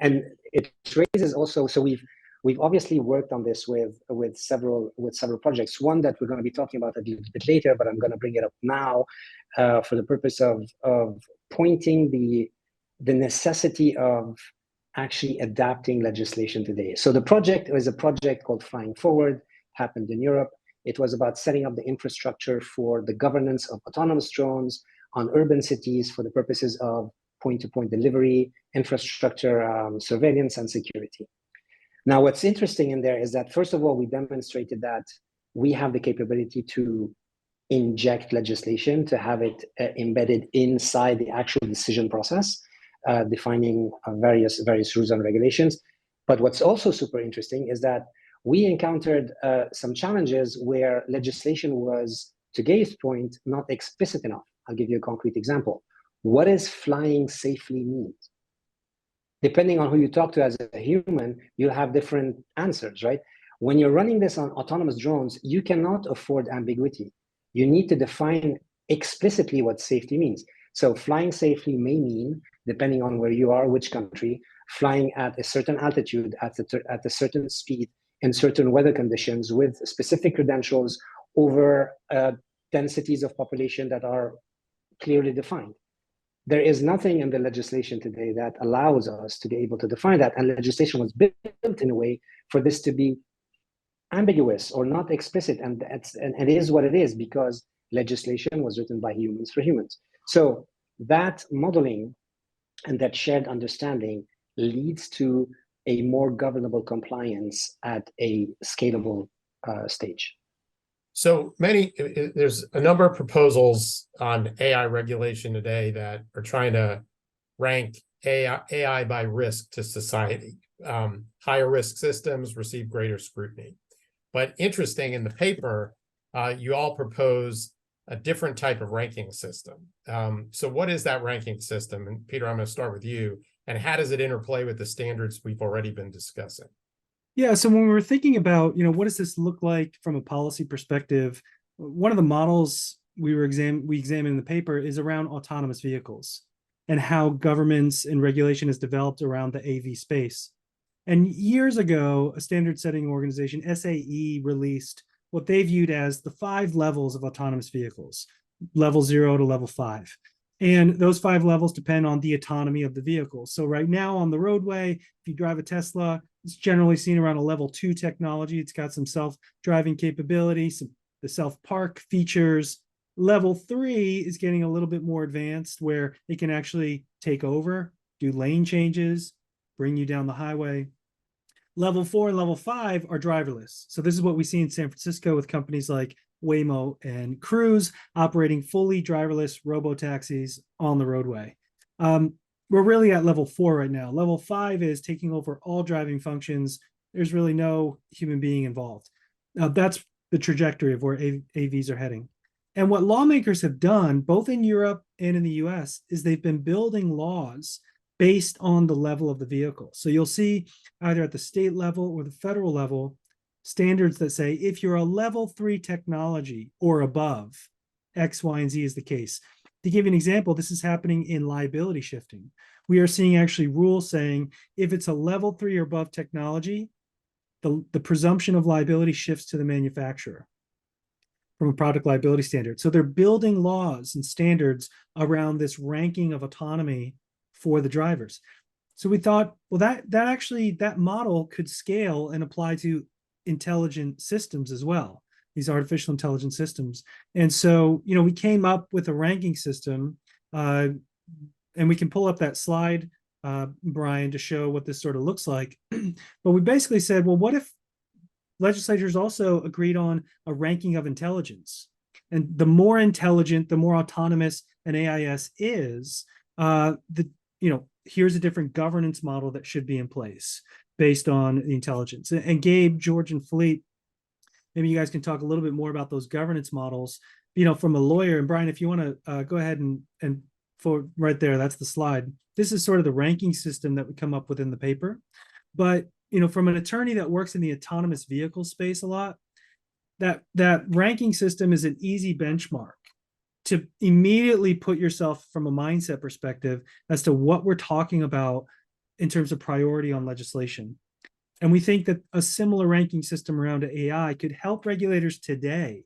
it raises also, so we've obviously worked on this with several projects. One that we're going to be talking about a little bit later, but I'm going to bring it up now for the purpose of pointing the necessity of actually adapting legislation today. So the project was a project called Flying Forward, happened in Europe. It was about setting up the infrastructure for the governance of autonomous drones on urban cities for the purposes of point-to-point delivery, infrastructure, surveillance, and security. Now, what's interesting in there is that, first of all, we demonstrated that we have the capability to inject legislation, to have it embedded inside the actual decision process, defining various rules and regulations. But what's also super interesting is that we encountered some challenges where legislation was, to Gabe's point, not explicit enough. I'll give you a concrete example. What does flying safely mean? Depending on who you talk to as a human, you'll have different answers, right? When you're running this on autonomous drones, you cannot afford ambiguity. You need to define explicitly what safety means. So flying safely may mean, depending on where you are, which country, flying at a certain altitude, at a certain speed, in certain weather conditions, with specific credentials over densities of population that are clearly defined. There is nothing in the legislation today that allows us to be able to define that, and legislation was built in a way for this to be ambiguous or not explicit, and it is what it is because legislation was written by humans for humans. So that modeling and that shared understanding leads to a more governable compliance at a scalable stage. So there's a number of proposals on AI regulation today that are trying to rank AI by risk to society. Higher risk systems receive greater scrutiny. But interesting, in the paper, you all propose a different type of ranking system. So what is that ranking system? And Peter, I'm going to start with you. And how does it interplay with the standards we've already been discussing? Yeah, so when we were thinking about, what does this look like from a policy perspective, one of the models we examined in the paper is around autonomous vehicles and how governments and regulation is developed around the AV space. And years ago, a standard setting organization, SAE, released what they viewed as the 5 levels of autonomous vehicles, level 0 to level 5. And those 5 levels depend on the autonomy of the vehicle. So right now on the roadway, if you drive a Tesla, it's generally seen around a level 2 technology. It's got some self-driving capability, the self-park features. Level 3 is getting a little bit more advanced where it can actually take over, do lane changes, bring you down the highway. Level 4 and level 5 are driverless. So this is what we see in San Francisco with companies like Waymo and Cruise operating fully driverless robo-taxis on the roadway. We're really at level 4 right now. Level 5 is taking over all driving functions. There's really no human being involved. That's the trajectory of where AVs are heading. And what lawmakers have done, both in Europe and in the US, is they've been building laws based on the level of the vehicle. So you'll see either at the state level or the federal level, standards that say if you're a level 3 technology or above, X, Y, and Z is the case. To give you an example, this is happening in liability shifting. We are seeing actually rules saying if it's a level 3 or above technology, the presumption of liability shifts to the manufacturer from a product liability standard. So they're building laws and standards around this ranking of autonomy for the drivers. So we thought, well, that model could scale and apply to intelligent systems as well, these artificial intelligence systems. And so, we came up with a ranking system, and we can pull up that slide, Brian, to show what this sort of looks like. But we basically said, well, what if legislators also agreed on a ranking of intelligence? And the more intelligent, the more autonomous an AIS is, here's a different governance model that should be in place based on the intelligence. And Gabe, George, and Philippe, maybe you guys can talk a little bit more about those governance models, from a lawyer. And Brian, if you want to go ahead and for right there, that's the slide. This is sort of the ranking system that we come up with in the paper. But from an attorney that works in the autonomous vehicle space a lot, that ranking system is an easy benchmark to immediately put yourself from a mindset perspective as to what we're talking about in terms of priority on legislation. And we think that a similar ranking system around AI could help regulators today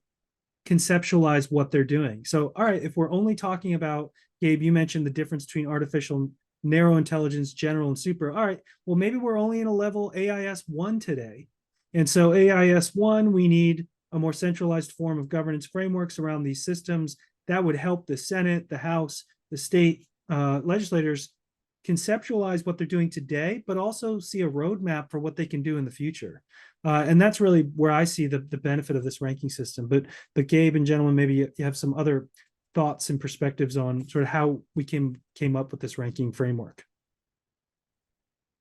conceptualize what they're doing. So, all right, if we're only talking about, Gabe, you mentioned the difference between artificial narrow intelligence, general, and super. All right, well, maybe we're only in a level AIS 1 today. And so AIS 1, we need a more centralized form of governance frameworks around these systems that would help the Senate, the House, the state legislators conceptualize what they're doing today, but also see a roadmap for what they can do in the future. And that's really where I see the benefit of this ranking system. But Gabe and gentlemen, maybe you have some other thoughts and perspectives on sort of how we came up with this ranking framework.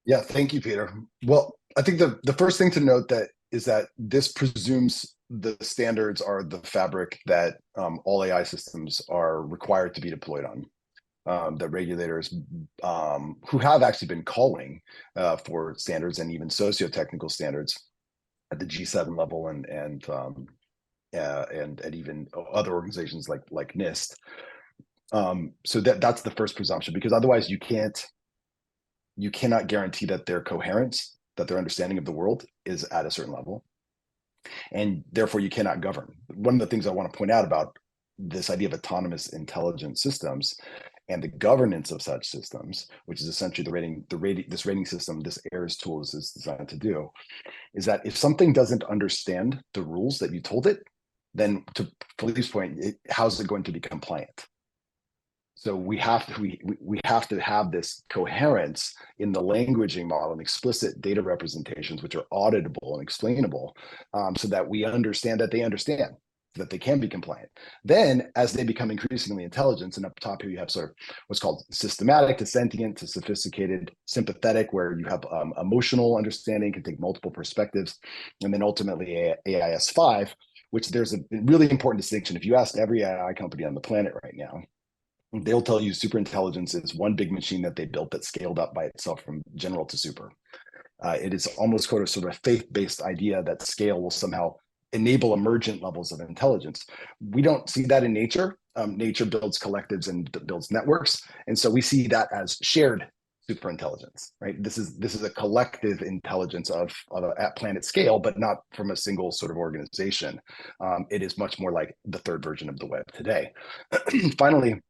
Yeah, thank you, Peter. Well, I think the first thing to note is that this presumes the standards are the fabric that all AI systems are required to be deployed on. That regulators who have actually been calling for standards and even socio-technical standards at the G7 level and even other organizations like NIST. So that's the first presumption, because otherwise you cannot guarantee that their coherence, that their understanding of the world is at a certain level, and therefore you cannot govern. One of the things I want to point out about this idea of autonomous intelligent systems and the governance of such systems, which is essentially this rating system, this AIRS tool is designed to do, is that if something doesn't understand the rules that you told it, then to Philippe's point, how's it going to be compliant? So we have to have this coherence in the languaging model and explicit data representations, which are auditable and explainable, so that we understand that they understand, that they can be compliant. Then, as they become increasingly intelligent, and up top here you have sort of what's called systematic to sentient to sophisticated, sympathetic, where you have emotional understanding, can take multiple perspectives, and then ultimately AIS 5, which there's a really important distinction. If you ask every AI company on the planet right now, they'll tell you superintelligence is one big machine that they built that scaled up by itself from general to super. It is almost sort of a faith-based idea that scale will somehow enable emergent levels of intelligence. We don't see that in nature. Nature builds collectives and builds networks, and so we see that as shared superintelligence, right? This is a collective intelligence at planet scale, but not from a single sort of organization. It is much more like the third version of the web today. Finally,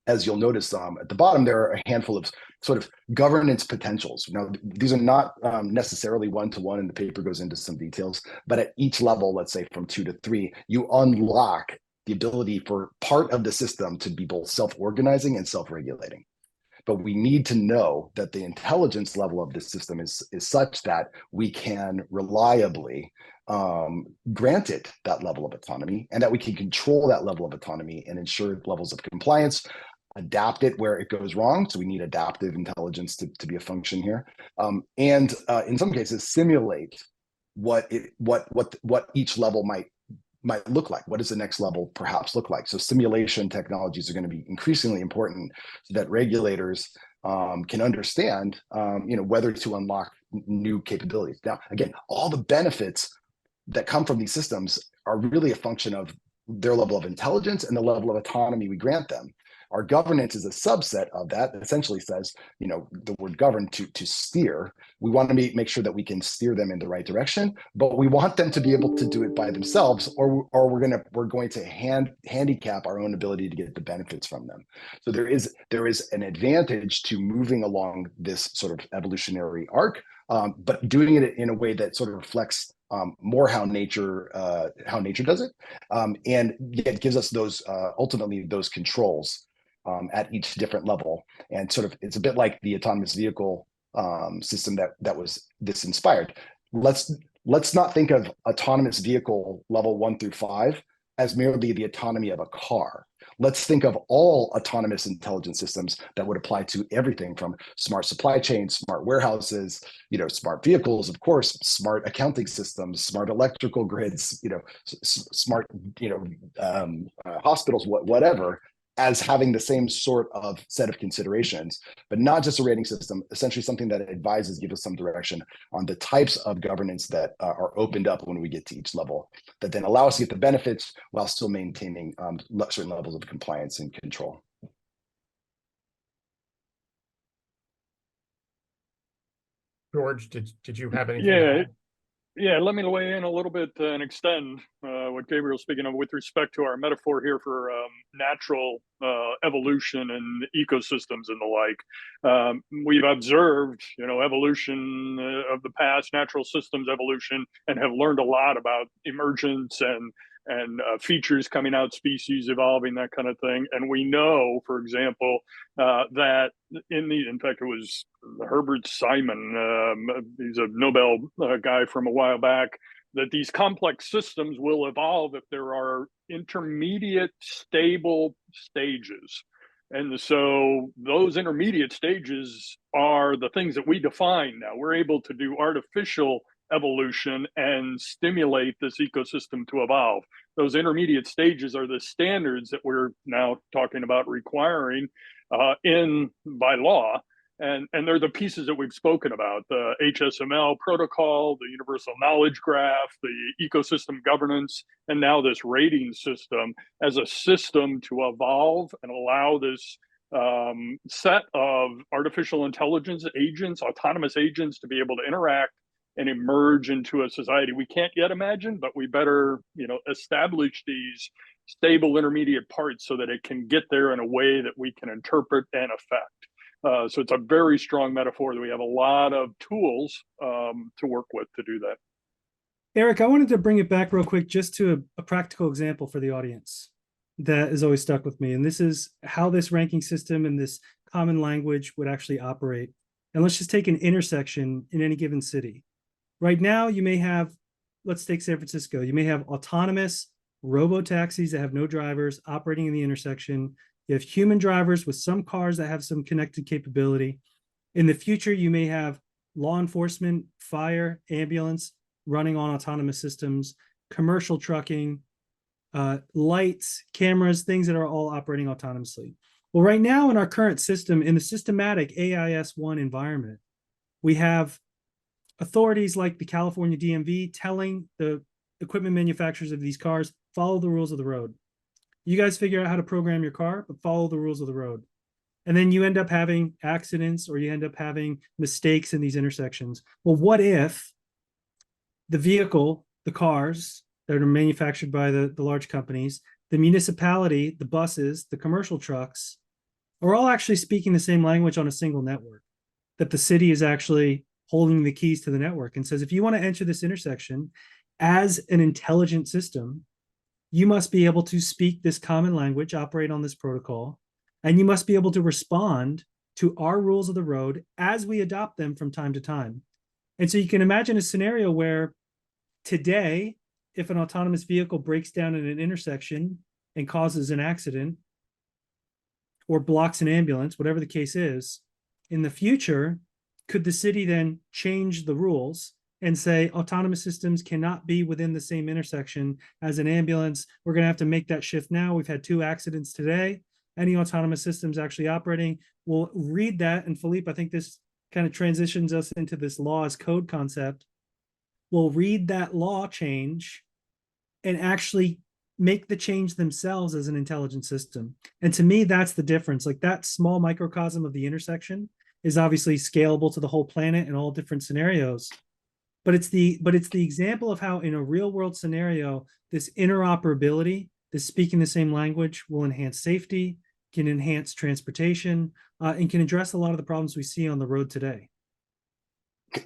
as you'll notice at the bottom, there are a handful of sort of governance potentials. Now, these are not necessarily one-to-one, and the paper goes into some details, but at each level, let's say from 2 to 3, you unlock the ability for part of the system to be both self-organizing and self-regulating. But we need to know that the intelligence level of the system is such that we can reliably grant it that level of autonomy, and that we can control that level of autonomy and ensure levels of compliance, adapt it where it goes wrong. So we need adaptive intelligence to be a function here, and in some cases simulate what each level might look like. What does the next level perhaps look like? So simulation technologies are going to be increasingly important so that regulators can understand whether to unlock new capabilities. Now, again, all the benefits that come from these systems are really a function of their level of intelligence and the level of autonomy we grant them. Our governance is a subset of that. That essentially says, the word govern to steer. We want to make sure that we can steer them in the right direction, but we want them to be able to do it by themselves, or we're going to handicap our own ability to get the benefits from them. So there is an advantage to moving along this sort of evolutionary arc, but doing it in a way that sort of reflects more how nature does it, and it gives us those ultimately those controls at each different level. And sort of it's a bit like the autonomous vehicle system that was this inspired. Let's not think of autonomous vehicle level 1 through 5 as merely the autonomy of a car. Let's think of all autonomous intelligence systems that would apply to everything from smart supply chains, smart warehouses, smart vehicles, of course, smart accounting systems, smart electrical grids, smart, hospitals, whatever. as having the same sort of set of considerations, but not just a rating system, essentially something that advises, gives us some direction on the types of governance that are opened up when we get to each level, that then allow us to get the benefits while still maintaining certain levels of compliance and control. George, did you have anything? Yeah, yeah. Let me weigh in a little bit and extend what Gabriel's speaking of with respect to our metaphor here for natural evolution and ecosystems and the like. We've observed, evolution of the past, natural systems evolution, and have learned a lot about emergence and features coming out, species evolving, that kind of thing. And we know, for example, that in fact, it was Herbert Simon, he's a Nobel guy from a while back, that these complex systems will evolve if there are intermediate stable stages. And so those intermediate stages are the things that we define now. We're able to do artificial evolution and stimulate this ecosystem to evolve. Those intermediate stages are the standards that we're now talking about requiring by law. And they're the pieces that we've spoken about: the HSML protocol, the universal knowledge graph, the ecosystem governance, and now this rating system as a system to evolve and allow this set of artificial intelligence agents, autonomous agents, to be able to interact and emerge into a society we can't yet imagine, but we better, establish these stable intermediate parts so that it can get there in a way that we can interpret and affect. So it's a very strong metaphor that we have a lot of tools to work with to do that. Eric, I wanted to bring it back real quick just to a practical example for the audience that has always stuck with me. And this is how this ranking system and this common language would actually operate. And let's just take an intersection in any given city. Right now, you may have, let's take San Francisco, you may have autonomous robo-taxis that have no drivers operating in the intersection. You have human drivers with some cars that have some connected capability. In the future, you may have law enforcement, fire, ambulance running on autonomous systems, commercial trucking, lights, cameras, things that are all operating autonomously. Well, right now in our current system, in the systematic AIS-1 environment, we have authorities like the California DMV telling the equipment manufacturers of these cars, follow the rules of the road. You guys figure out how to program your car, but follow the rules of the road. And then you end up having accidents or you end up having mistakes in these intersections. Well, what if the vehicle, the cars that are manufactured by the large companies, the municipality, the buses, the commercial trucks, are all actually speaking the same language on a single network, that the city is actually holding the keys to the network and says, if you want to enter this intersection as an intelligent system, you must be able to speak this common language, operate on this protocol, and you must be able to respond to our rules of the road as we adopt them from time to time. And so you can imagine a scenario where today, if an autonomous vehicle breaks down in an intersection and causes an accident or blocks an ambulance, whatever the case is, in the future, could the city then change the rules and say autonomous systems cannot be within the same intersection as an ambulance? We're going to have to make that shift now. We've had 2 accidents today. Any autonomous systems actually operating will read that. And Philippe, I think this kind of transitions us into this law as code concept. We'll read that law change and actually make the change themselves as an intelligent system. And to me, that's the difference. Like that small microcosm of the intersection is obviously scalable to the whole planet in all different scenarios. But it's the example of how in a real world scenario, this interoperability, this speaking the same language will enhance safety, can enhance transportation, and can address a lot of the problems we see on the road today.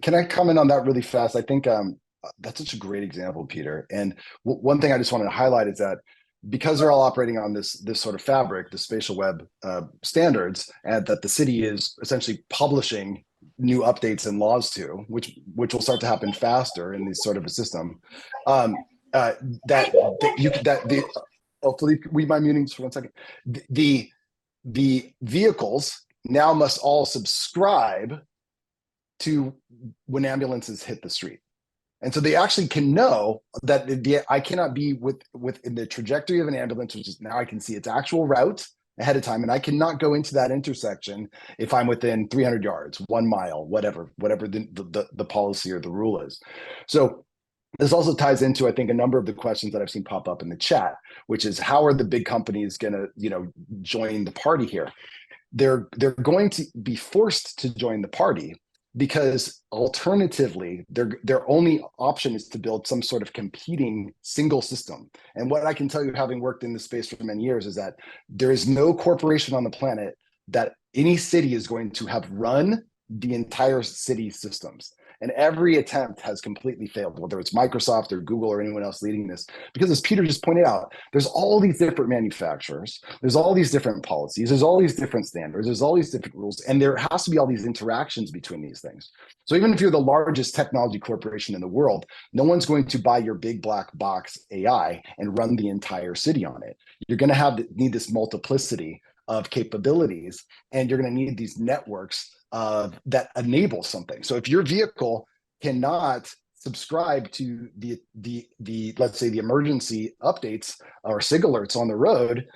Can I comment on that really fast? I think that's such a great example, Peter. And one thing I just wanted to highlight is that because they're all operating on this sort of fabric, the spatial web standards, and that the city is essentially publishing new updates and laws to, which will start to happen faster in this sort of a system. Philippe, will you mind muting just for 1 second? The vehicles now must all subscribe to when ambulances hit the street. And so they actually can know that I cannot be within the trajectory of an ambulance, which is now I can see its actual route ahead of time, and I cannot go into that intersection if I'm within 300 yards, 1 mile, whatever the policy or the rule is. So this also ties into, I think, a number of the questions that I've seen pop up in the chat, which is how are the big companies going to, join the party here? They're going to be forced to join the party because alternatively, their only option is to build some sort of competing single system. And what I can tell you, having worked in this space for many years, is that there is no corporation on the planet that any city is going to have run the entire city systems. And every attempt has completely failed, whether it's Microsoft or Google or anyone else leading this. Because as Peter just pointed out, there's all these different manufacturers, there's all these different policies, there's all these different standards, there's all these different rules, and there has to be all these interactions between these things. So even if you're the largest technology corporation in the world, no one's going to buy your big black box AI and run the entire city on it. You're going to need this multiplicity of capabilities, and you're going to need these networks that enable something. So if your vehicle cannot subscribe to the let's say the emergency updates or SIG alerts on the road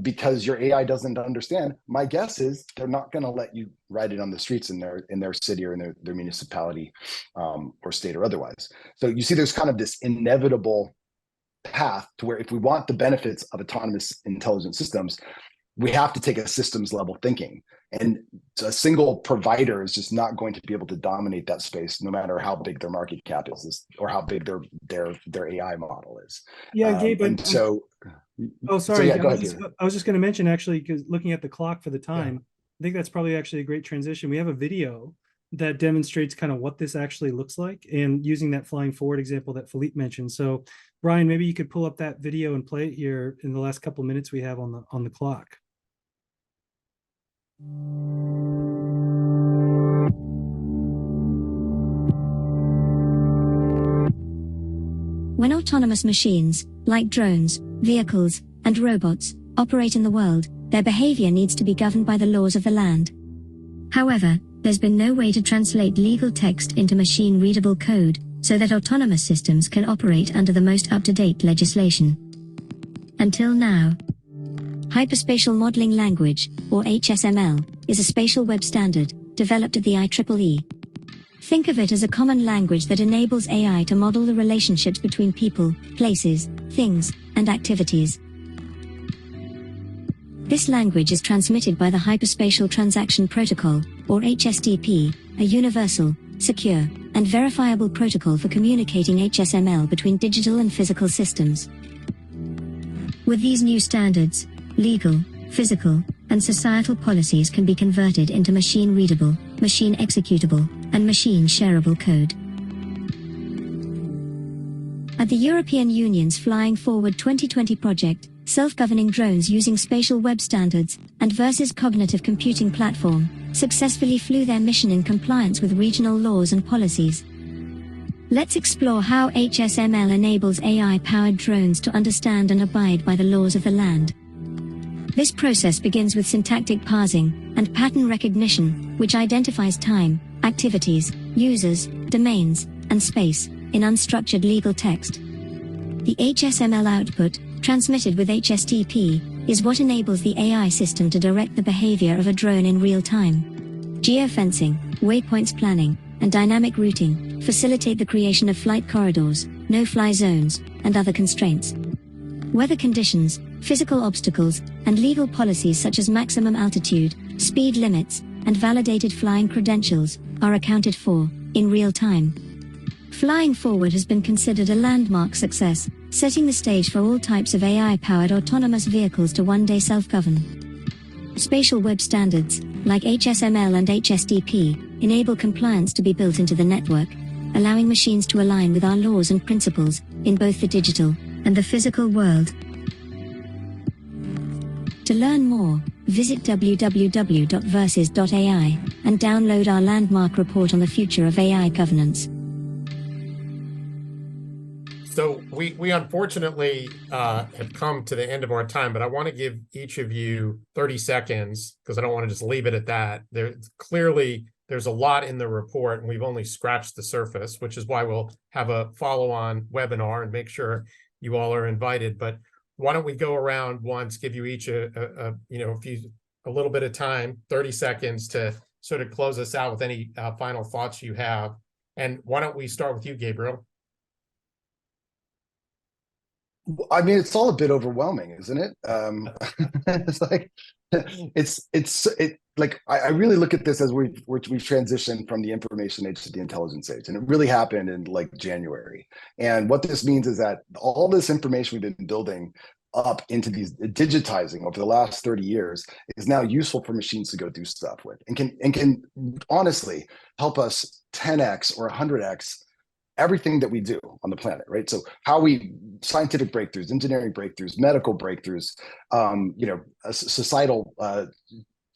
because your AI doesn't understand, my guess is they're not going to let you ride it on the streets in their city or in their municipality or state or otherwise. So you see, there's kind of this inevitable path to where if we want the benefits of autonomous intelligent systems, we have to take a systems level thinking, and a single provider is just not going to be able to dominate that space, no matter how big their market cap is or how big their AI model is. Yeah, Gabe. And so, oh, sorry. So yeah, go ahead, I was just going to mention, actually, because looking at the clock for the time, I think that's probably actually a great transition. We have a video that demonstrates kind of what this actually looks like, and using that flying forward example that Philippe mentioned. So, Brian, maybe you could pull up that video and play it here in the last couple of minutes we have on the clock. When autonomous machines, like drones, vehicles, and robots, operate in the world, their behavior needs to be governed by the laws of the land. However, there's been no way to translate legal text into machine-readable code so that autonomous systems can operate under the most up-to-date legislation. Until now. Hyperspatial Modeling Language, or HSML, is a spatial web standard developed at the IEEE. Think of it as a common language that enables AI to model the relationships between people, places, things, and activities. This language is transmitted by the Hyperspatial Transaction Protocol, or HSTP, a universal, secure, and verifiable protocol for communicating HSML between digital and physical systems. With these new standards, legal, physical, and societal policies can be converted into machine-readable, machine-executable, and machine-shareable code. At the European Union's Flying Forward 2020 project, self-governing drones using spatial web standards and Verse's cognitive computing platform successfully flew their mission in compliance with regional laws and policies. Let's explore how HSML enables AI-powered drones to understand and abide by the laws of the land. This process begins with syntactic parsing and pattern recognition, which identifies time, activities, users, domains, and space in unstructured legal text. The HSML output, transmitted with HSTP, is what enables the AI system to direct the behavior of a drone in real time. Geofencing, waypoints planning, and dynamic routing facilitate the creation of flight corridors, no-fly zones, and other constraints. Weather conditions, physical obstacles, and legal policies such as maximum altitude, speed limits, and validated flying credentials are accounted for in real time. Flying Forward has been considered a landmark success, setting the stage for all types of AI-powered autonomous vehicles to one day self-govern. Spatial web standards, like HSML and HSTP, enable compliance to be built into the network, allowing machines to align with our laws and principles in both the digital and the physical world. To learn more, visit www.verses.ai and download our landmark report on the future of AI governance. So we unfortunately have come to the end of our time, but I want to give each of you 30 seconds because I don't want to just leave it at that. There's a lot in the report, and we've only scratched the surface, which is why we'll have a follow-on webinar and make sure you all are invited. But why don't we go around once, give you each a little bit of time, 30 seconds to sort of close us out with any final thoughts you have. And why don't we start with you, Gabriel? I mean, it's all a bit overwhelming, isn't it? It's like I really look at this as we've transitioned from the information age to the intelligence age, and it really happened in like January. And what this means is that all this information we've been building up into these digitizing over the last 30 years is now useful for machines to go do stuff with, and can honestly help us 10x or 100x everything that we do on the planet, right? So scientific breakthroughs, engineering breakthroughs, medical breakthroughs, societal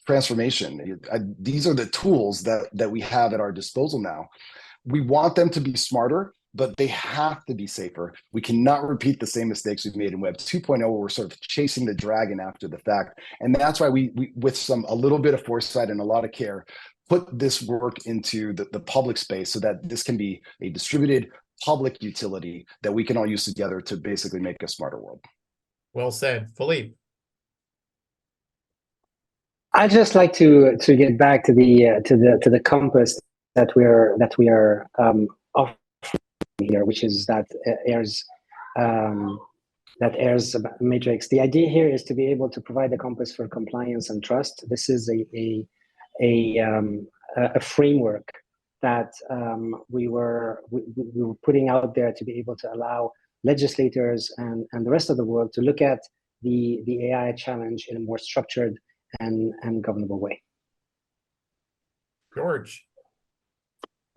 transformation. These are the tools that we have at our disposal now. We want them to be smarter, but they have to be safer. We cannot repeat the same mistakes we've made in Web 2.0, where we're sort of chasing the dragon after the fact. And that's why we with a little bit of foresight and a lot of care, put this work into the public space so that this can be a distributed public utility that we can all use together to basically make a smarter world. Well said. Philippe. I'd just like to get back to the compass that we are offering here, which is that AIR's matrix. The idea here is to be able to provide a compass for compliance and trust. This is a framework that we were putting out there to be able to allow legislators and the rest of the world to look at the AI challenge in a more structured and governable way. George.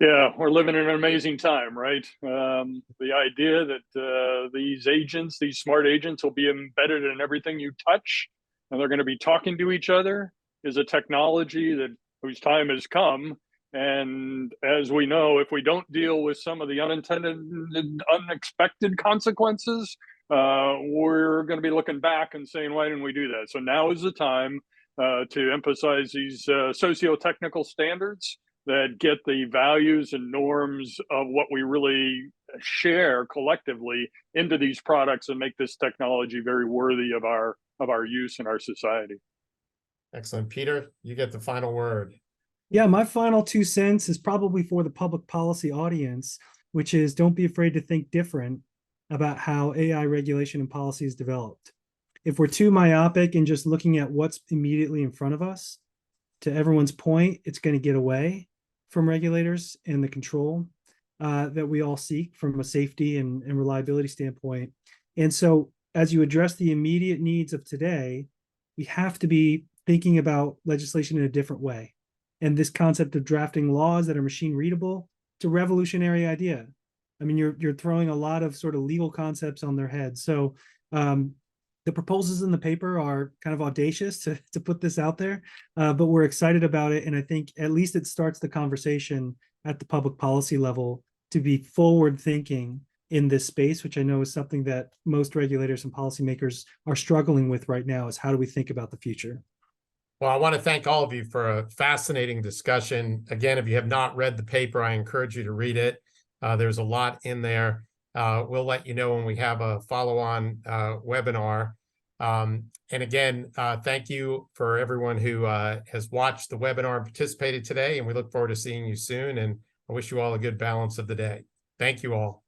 Yeah, we're living in an amazing time, right? The idea that these smart agents will be embedded in everything you touch, and they're going to be talking to each other, is a technology whose time has come. And as we know, if we don't deal with some of the unintended and unexpected consequences, we're going to be looking back and saying, why didn't we do that? So now is the time to emphasize these socio-technical standards that get the values and norms of what we really share collectively into these products and make this technology very worthy of our use in our society. Excellent. Peter, you get the final word. Yeah, my final 2 cents is probably for the public policy audience, which is don't be afraid to think different about how AI regulation and policy is developed. If we're too myopic and just looking at what's immediately in front of us, to everyone's point, it's going to get away from regulators and the control that we all seek from a safety and reliability standpoint. And so as you address the immediate needs of today, we have to be thinking about legislation in a different way. And this concept of drafting laws that are machine readable, it's a revolutionary idea. I mean, you're throwing a lot of sort of legal concepts on their head. So the proposals in the paper are kind of audacious to put this out there, but we're excited about it. And I think at least it starts the conversation at the public policy level to be forward thinking in this space, which I know is something that most regulators and policymakers are struggling with right now, is how do we think about the future? Well, I want to thank all of you for a fascinating discussion. Again, if you have not read the paper, I encourage you to read it. There's a lot in there. We'll let you know when we have a follow-on webinar. And again, thank you for everyone who has watched the webinar and participated today. And we look forward to seeing you soon. And I wish you all a good balance of the day. Thank you all.